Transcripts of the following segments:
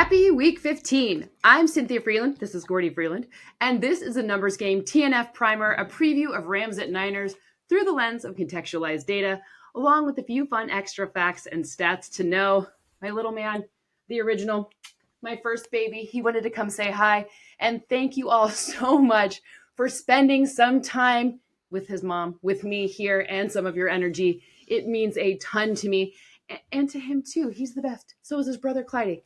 Happy Week 15. I'm Cynthia Frelund. This is Gordy Frelund. And this is a numbers game TNF primer, a preview of Rams at Niners through the lens of contextualized data, along with a few fun extra facts and stats to know. My little man, the original, my first baby, he wanted to come say hi. And thank you all so much for spending some time with his mom, with me here, and some of your energy. It means a ton to me. And to him too. He's the best. So is his brother Clyde.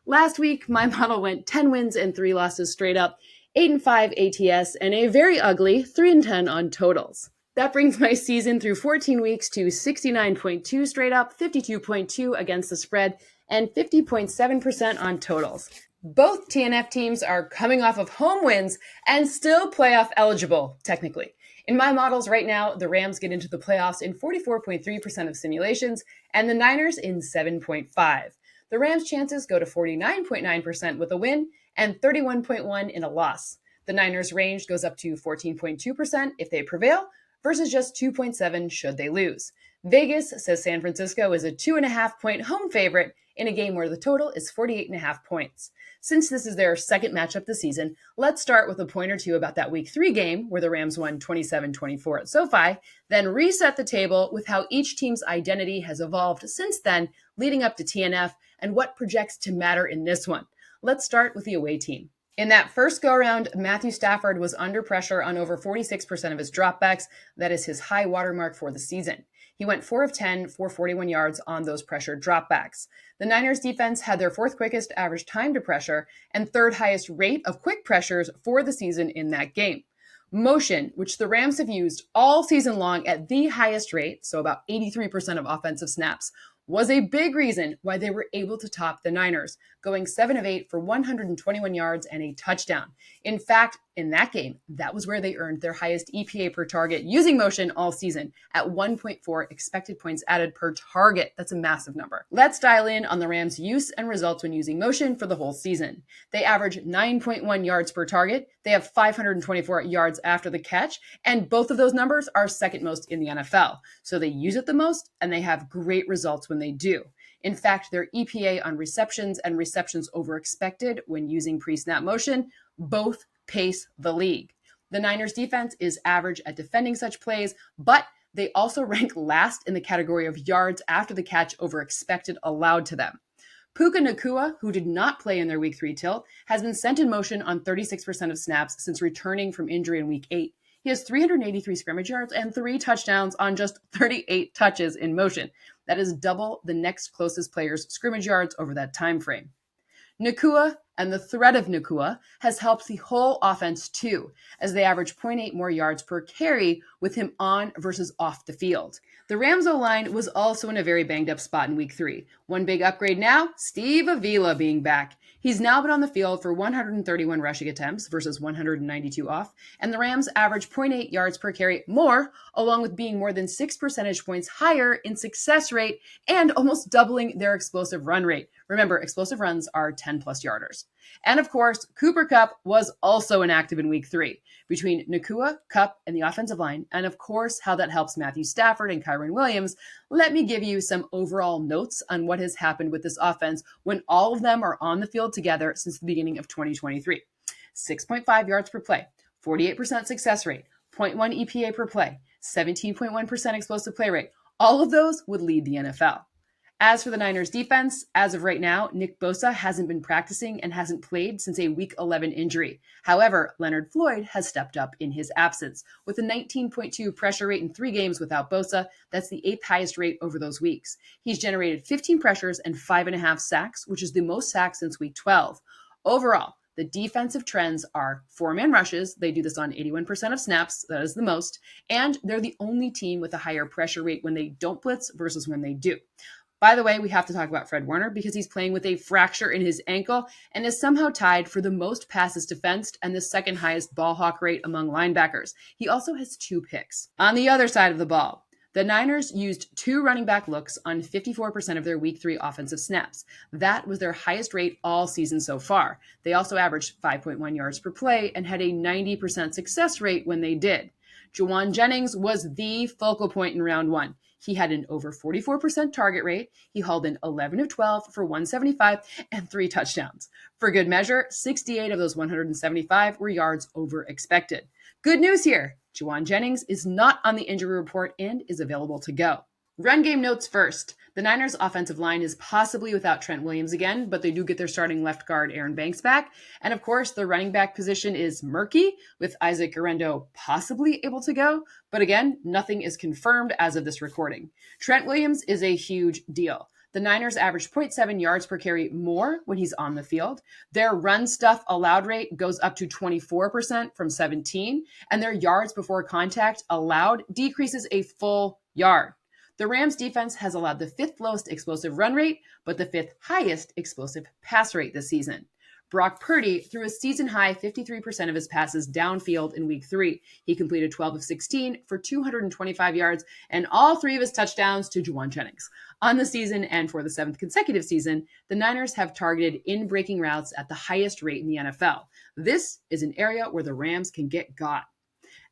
Last week, my model went 10 wins and 3 losses straight up, 8-5 ATS, and a very ugly 3-10 on totals. That brings my season through 14 weeks to 69.2 straight up, 52.2 against the spread, and 50.7% on totals. Both TNF teams are coming off of home wins and still playoff eligible, technically. In my models right now, the Rams get into the playoffs in 44.3% of simulations, and the Niners in 7.5%. The Rams' chances go to 49.9% with a win and 31.1% in a loss. The Niners' range goes up to 14.2% if they prevail versus just 2.7% should they lose. Vegas says San Francisco is a 2.5-point home favorite in a game where the total is 48.5 points. Since this is their second matchup this season, let's start with a point or two about that Week 3 game where the Rams won 27-24 at SoFi, then reset the table with how each team's identity has evolved since then, leading up to TNF, and what projects to matter in this one. Let's start with the away team. In that first go-around, Matthew Stafford was under pressure on over 46% of his dropbacks. That is his high watermark for the season. He went 4 of 10 for 41 yards on those pressured dropbacks. The Niners defense had their fourth quickest average time to pressure and third highest rate of quick pressures for the season in that game. Motion, which the Rams have used all season long at the highest rate, so about 83% of offensive snaps, was a big reason why they were able to top the Niners, going 7 of 8 for 121 yards and a touchdown. In fact, in that game, that was where they earned their highest EPA per target using motion all season at 1.4 expected points added per target. That's a massive number. Let's dial in on the Rams' use and results when using motion for the whole season. They average 9.1 yards per target. They have 524 yards after the catch, and both of those numbers are second most in the NFL. So they use it the most, and they have great results when they do. In fact, their EPA on receptions and receptions over expected when using pre-snap motion both pace the league. The Niners defense is average at defending such plays, but they also rank last in the category of yards after the catch over expected allowed to them. Puka Nacua, who did not play in their Week 3 tilt, has been sent in motion on 36% of snaps since returning from injury in Week 8. He has 383 scrimmage yards and 3 touchdowns on just 38 touches in motion. That is double the next closest player's scrimmage yards over that time frame. Nacua and the threat of Nacua has helped the whole offense too, as they average 0.8 more yards per carry with him on versus off the field. The Rams O-line was also in a very banged up spot in Week 3. One big upgrade now, Steve Avila being back. He's now been on the field for 131 rushing attempts versus 192 off, and the Rams average 0.8 yards per carry more, along with being more than 6 percentage points higher in success rate and almost doubling their explosive run rate. Remember, explosive runs are 10-plus yarders. And of course, Cooper Kupp was also inactive in Week 3. Between Nacua, Kupp, and the offensive line, and of course how that helps Matthew Stafford and Kyren Williams, let me give you some overall notes on what has happened with this offense when all of them are on the field together since the beginning of 2023. 6.5 yards per play, 48% success rate, 0.1 EPA per play, 17.1% explosive play rate. All of those would lead the NFL. As for the Niners defense, as of right now, Nick Bosa hasn't been practicing and hasn't played since a Week 11 injury. However, Leonard Floyd has stepped up in his absence. With a 19.2 pressure rate in 3 games without Bosa, that's the 8th highest rate over those weeks. He's generated 15 pressures and 5.5 sacks, which is the most sacks since Week 12. Overall, the defensive trends are 4-man rushes. They do this on 81% of snaps. That is the most. And they're the only team with a higher pressure rate when they don't blitz versus when they do. By the way, we have to talk about Fred Warner because he's playing with a fracture in his ankle and is somehow tied for the most passes defensed and the second highest ball hawk rate among linebackers. He also has 2 picks. On the other side of the ball, the Niners used 2 running back looks on 54% of their Week 3 offensive snaps. That was their highest rate all season so far. They also averaged 5.1 yards per play and had a 90% success rate when they did. Juwan Jennings was the focal point in round 1. He had an over 44% target rate. He hauled in 11 of 12 for 175 and 3 touchdowns. For good measure, 68 of those 175 were yards over expected. Good news here. Juwan Jennings is not on the injury report and is available to go. Run game notes first. The Niners' offensive line is possibly without Trent Williams again, but they do get their starting left guard Aaron Banks back. And of course, the running back position is murky, with Isaac Guerendo possibly able to go. But again, nothing is confirmed as of this recording. Trent Williams is a huge deal. The Niners average 0.7 yards per carry more when he's on the field. Their run stuff allowed rate goes up to 24% from 17%, and their yards before contact allowed decreases a full yard. The Rams defense has allowed the 5th lowest explosive run rate, but the 5th highest explosive pass rate this season. Brock Purdy threw a season-high 53% of his passes downfield in Week 3. He completed 12 of 16 for 225 yards and all 3 of his touchdowns to Juwan Jennings. On the season and for the 7th consecutive season, the Niners have targeted in-breaking routes at the highest rate in the NFL. This is an area where the Rams can get got.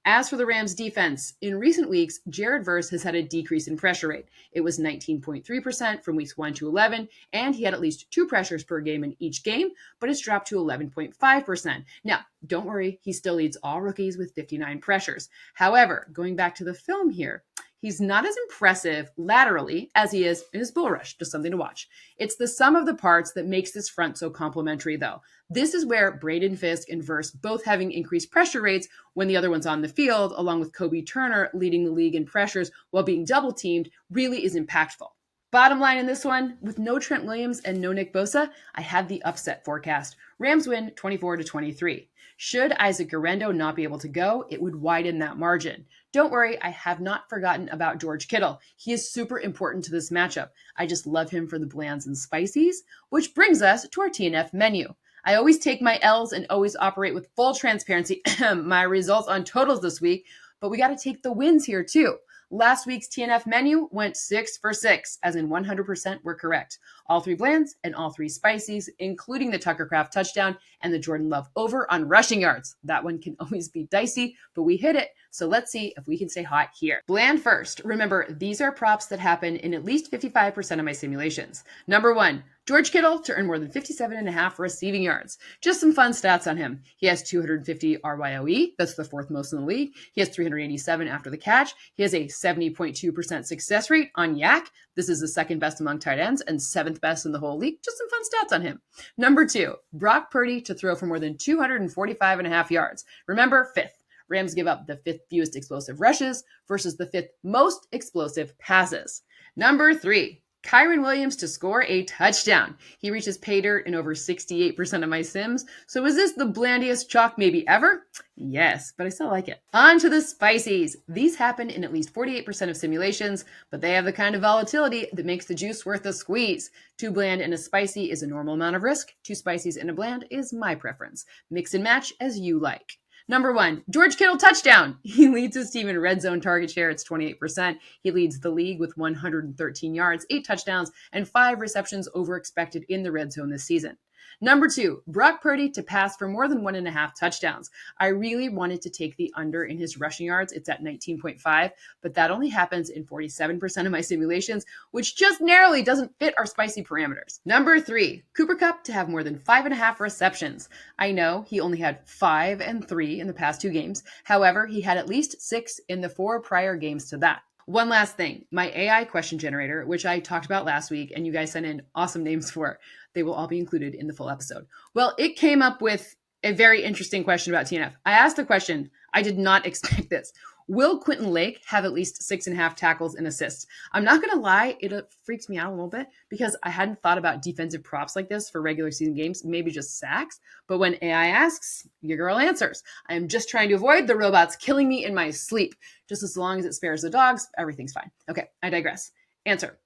As for the Rams defense, in recent weeks, Jared Verse has had a decrease in pressure rate. It was 19.3% from weeks 1 to 11, and he had at least 2 pressures per game in each game, but it's dropped to 11.5%. Now, don't worry, he still leads all rookies with 59 pressures. However, going back to the film here, he's not as impressive laterally as he is in his bull rush, just something to watch. It's the sum of the parts that makes this front so complementary, though. This is where Braden Fisk and Verse both having increased pressure rates when the other one's on the field, along with Kobe Turner leading the league in pressures while being double-teamed, really is impactful. Bottom line in this one, with no Trent Williams and no Nick Bosa, I have the upset forecast. Rams win 24-23. Should Isaac Guerendo not be able to go, it would widen that margin. Don't worry, I have not forgotten about George Kittle. He is super important to this matchup. I just love him for the blands and spicies, which brings us to our TNF menu. I always take my L's and always operate with full transparency. My results on totals this week, but we got to take the wins here too. Last week's TNF menu went 6 for 6, as in 100% were correct. All 3 blands and all 3 spicies, including the Tucker Kraft touchdown and the Jordan Love over on rushing yards. That one can always be dicey, but we hit it. So let's see if we can stay hot here. Bland first. Remember, these are props that happen in at least 55% of my simulations. Number 1, George Kittle to earn more than 57.5 receiving yards. Just some fun stats on him. He has 250 RYOE. That's the 4th most in the league. He has 387 after the catch. He has a 70.2% success rate on Yak. This is the 2nd best among tight ends and 7th best in the whole league. Just some fun stats on him. Number 2, Brock Purdy to throw for more than 245.5 yards. Remember, 5th. Rams give up the 5th fewest explosive rushes versus the 5th most explosive passes. Number 3, Kyren Williams to score a touchdown. He reaches pay dirt in over 68% of my sims. So is this the blandiest chalk maybe ever? Yes, but I still like it. On to the spicies. These happen in at least 48% of simulations, but they have the kind of volatility that makes the juice worth a squeeze. 2 bland and a spicy is a normal amount of risk. 2 spicies and a bland is my preference. Mix and match as you like. Number 1, George Kittle touchdown. He leads his team in red zone target share. It's 28%. He leads the league with 113 yards, 8 touchdowns, and 5 receptions over expected in the red zone this season. Number 2, Brock Purdy to pass for more than 1.5 touchdowns. I really wanted to take the under in his rushing yards. It's at 19.5, but that only happens in 47% of my simulations, which just narrowly doesn't fit our spicy parameters. Number 3, Cooper Kupp to have more than 5.5 receptions. I know he only had 5 and 3 in the past 2 games. However, he had at least 6 in the 4 prior games to that. One last thing, my AI question generator, which I talked about last week and you guys sent in awesome names for, they will all be included in the full episode. Well, it came up with a very interesting question about TNF. I asked the question, I did not expect this. Will Quentin Lake have at least 6.5 tackles and assists? I'm not going to lie, it freaks me out a little bit because I hadn't thought about defensive props like this for regular season games, maybe just sacks. But when AI asks, your girl answers. I am just trying to avoid the robots killing me in my sleep. Just as long as it spares the dogs, everything's fine. Okay, I digress. Answer.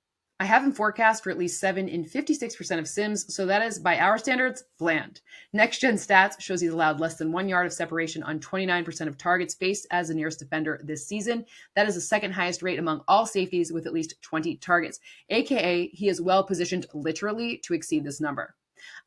I have him forecast for at least 7 in 56% of sims, so that is, by our standards, bland. Next Gen Stats shows he's allowed less than 1 yard of separation on 29% of targets faced as the nearest defender this season. That is the 2nd highest rate among all safeties with at least 20 targets, aka he is well positioned literally to exceed this number.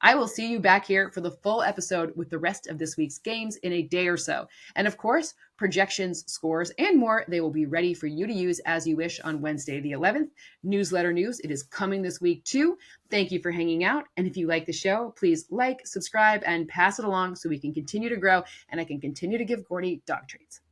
I will see you back here for the full episode with the rest of this week's games in a day or so. And of course, projections, scores, and more, they will be ready for you to use as you wish on Wednesday the 11th. Newsletter news, it is coming this week too. Thank you for hanging out. And if you like the show, please like, subscribe, and pass it along so we can continue to grow and I can continue to give Gordy dog treats.